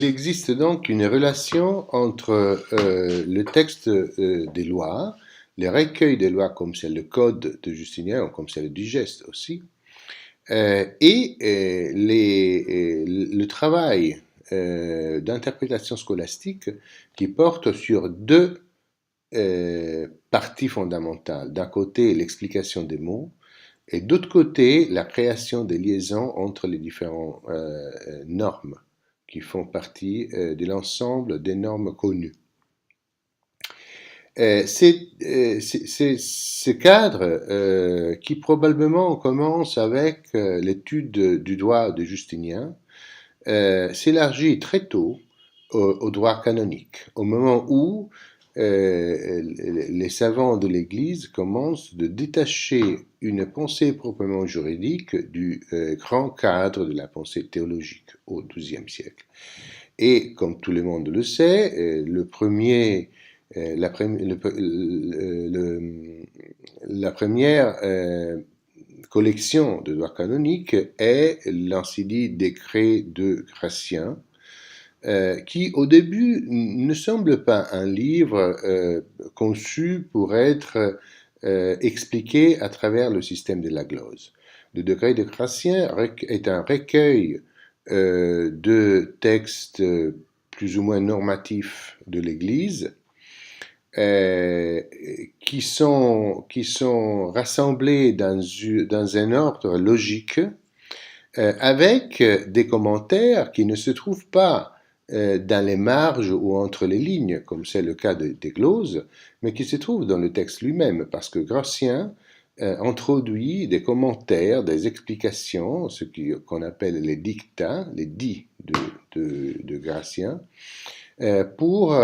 Il existe donc une relation entre le texte des lois, les recueils des lois comme c'est le Code de Justinien, ou comme c'est le Digeste aussi, le travail d'interprétation scolastique qui porte sur deux parties fondamentales. D'un côté, l'explication des mots, et d'autre côté, la création des liaisons entre les différentes normes qui font partie de l'ensemble des normes connues. Ce cadre qui probablement commence avec l'étude du droit de Justinien s'élargit très tôt au droit canonique, au moment où les savants de l'Église commencent de détacher une pensée proprement juridique du grand cadre de la pensée théologique au XIIe siècle. Et comme tout le monde le sait, la première collection de droit canonique est l'ainsi dit décret de Gratien, qui au début ne semble pas un livre conçu pour être expliqué à travers le système de la glose. Le décret de Gratien est un recueil de textes plus ou moins normatifs de l'Église qui sont rassemblés dans un ordre logique avec des commentaires qui ne se trouvent pas dans les marges ou entre les lignes, comme c'est le cas des gloses, mais qui se trouvent dans le texte lui-même, parce que Gratien introduit des commentaires, des explications, ce qu'on appelle les dictats, les dits de Gratien, pour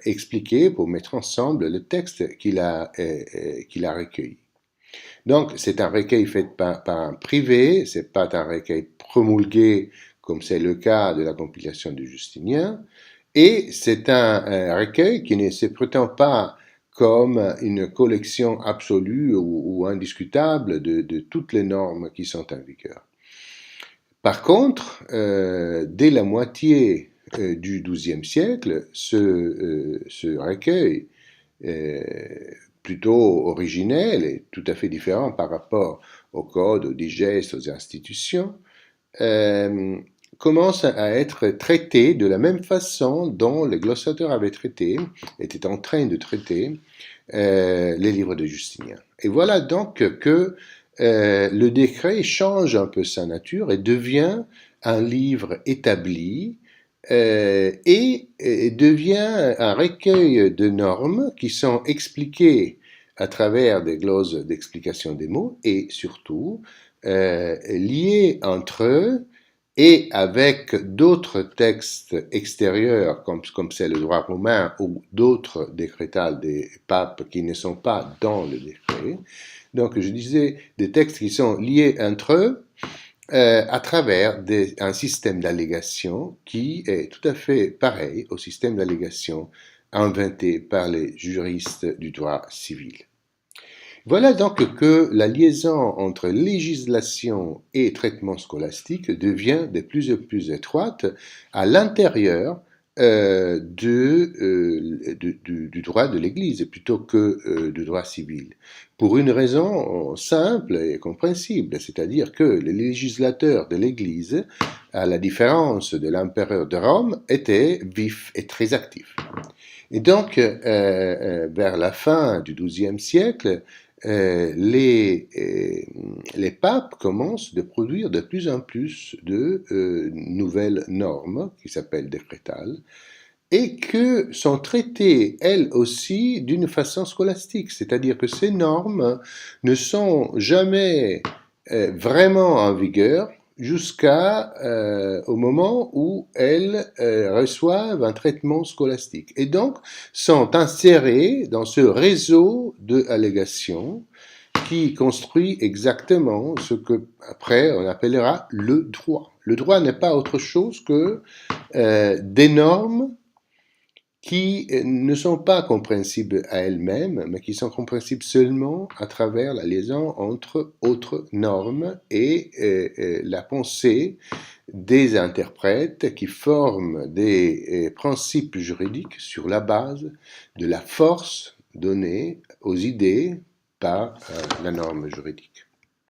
expliquer, pour mettre ensemble le texte qu'il a recueilli. Donc, c'est un recueil fait par un privé, c'est pas un recueil promulgué comme c'est le cas de la compilation du Justinien, et c'est un recueil qui ne se prétend pas comme une collection absolue ou indiscutable de toutes les normes qui sont en vigueur. Par contre, dès la moitié du XIIe siècle, ce recueil plutôt originel et tout à fait différent par rapport au code, aux digestes, aux institutions, commence à être traité de la même façon dont les glossateurs étaient en train de traiter les livres de Justinien. Et voilà donc que le décret change un peu sa nature et devient un livre établi et devient un recueil de normes qui sont expliquées à travers des gloses d'explication des mots et surtout liées entre eux et avec d'autres textes extérieurs comme c'est le droit romain ou d'autres décrétales des papes qui ne sont pas dans le décret. Donc je disais des textes qui sont liés entre eux à travers un système d'allégation qui est tout à fait pareil au système d'allégation inventé par les juristes du droit civil. Voilà donc que la liaison entre législation et traitement scolastique devient de plus en plus étroite à l'intérieur du droit de l'Église plutôt que du droit civil. Pour une raison simple et compréhensible, c'est-à-dire que les législateurs de l'Église, à la différence de l'empereur de Rome, étaient vifs et très actifs. Et donc, vers la fin du XIIe siècle, les papes commencent de produire de plus en plus de nouvelles normes qui s'appellent décrétales et que sont traitées elles aussi d'une façon scolastique, c'est-à-dire que ces normes ne sont jamais vraiment en vigueur jusqu'au moment où elles reçoivent un traitement scolastique et donc sont insérées dans ce réseau de allégations qui construit exactement ce que après on appellera le droit. Le droit n'est pas autre chose que des normes qui ne sont pas compréhensibles à elles-mêmes, mais qui sont compréhensibles seulement à travers la liaison entre autres normes et la pensée des interprètes qui forment des principes juridiques sur la base de la force donnée aux idées par la norme juridique.